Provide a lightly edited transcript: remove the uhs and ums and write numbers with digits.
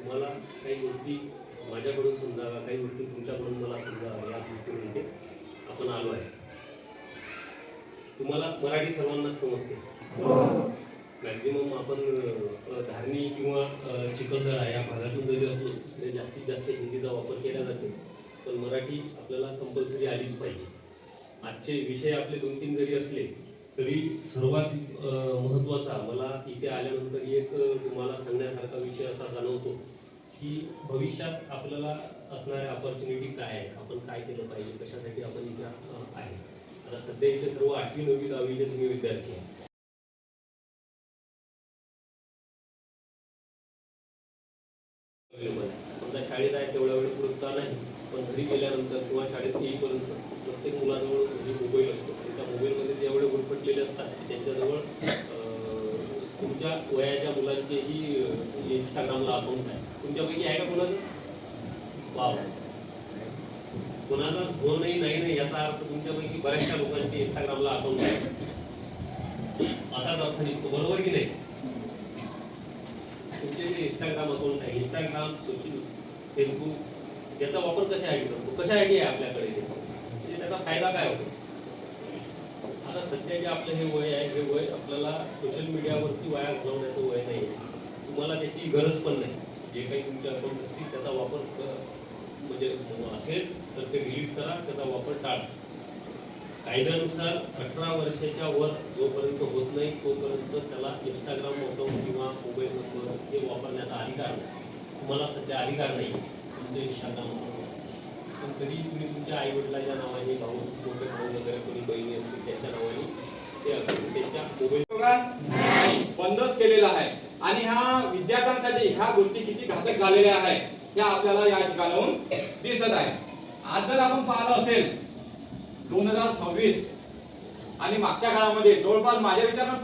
तुम्हाला काही गोष्टी माझ्याकडून समजाव्या, काही गोष्टी तुमच्याकडून मला समजाव्या या दृष्टीने इथे आपण आलो आहे. तुम्हाला मराठी सर्वांनाच समजते. मॅक्झिमम आपण धारणी किंवा चिखलदरा या भागातून जरी असलो तरी जास्तीत जास्त हिंदीचा वापर केला जातो, पण मराठी आपल्याला कंपल्सरी आलीच पाहिजे. आजचे विषय आपले 2-3 जरी असले तरी सर्वात महत्त्वाचा मला इथे आल्यानंतर एक तुम्हाला सांगण्यासारखा विषय असा जाणवतो की भविष्यात आपल्याला असणाऱ्या ऑपॉर्च्युनिटी काय आहे, आपण काय केलं पाहिजे, कशासाठी आपण इथे आहे. आता सध्या इथे सर्व 8वी 9वी 10वीचे तुम्ही विद्यार्थी आहे. समजा शाळेत आहे तेवढ्या वेळ पुरता नाही, पण घरी गेल्यानंतर किंवा शाळेत येईपर्यंत प्रत्येक मुलाजवळ मोबाईल असतो. त्या मोबाईलमध्ये जेवढे गुरफटलेले असतात त्यांच्याजवळ तुमच्या वयाच्या मुलांचेही इंस्टाग्रामला अकाउंट आहे. तुमच्यापैकी आहे का कोणाचं? वाव, कोणाचा फोनही नाही याचा अर्थ तुमच्यापैकी बऱ्याचशा लोकांचे इंस्टाग्रामला अकाउंट आहे असाच अर्थ निघतो, बरोबर की नाही? तुमचे जे इंस्टाग्राम अकाउंट आहे, इंस्टाग्राम, सोशल फेसबुक याचा वापर कशासाठी करतो, कशासाठी आहे आपल्याकडे, म्हणजे त्याचा फायदा काय होतो? आता सध्या जे आपलं हे वय आहे, हे वय आपल्याला सोशल मीडियावरती वाया घालवण्याचं वय नाही. तुम्हाला त्याची गरज पण नाही. जे काही तुमचे अकाउंट असतील त्याचा वापर म्हणजे असेल तर ते डिलीट करा, त्याचा वापर टाळा. कायद्यानुसार 18 वर्षाच्या वर जोपर्यंत होत नाही तोपर्यंत त्याला इंस्टाग्राम अकाउंट किंवा मोबाईल नंबर हे वापरण्याचा अधिकार नाही. तुम्हाला सध्या अधिकार नाही तुमचं इंस्टाग्राम अकाउंट, पण तरी तुम्ही तुमच्या आईवडिलांच्या नावाने, भाऊ, मोठे भाऊ वगैरे कोणी बहिणी असतील त्याच्या नावाने ते अकाउंट त्यांच्या मोबाईल बंदच केलेला आहे. आणि ह्या विद्यार्थ्यांसाठी ह्या गोष्टी किती घातक झालेल्या आहेत ह्या आपल्याला या ठिकाणाहून दिसत आहे. आज जर आपण पाहिलं असेल 2026 आणि मागच्या काळामध्ये जवळपास माझ्या विचारानं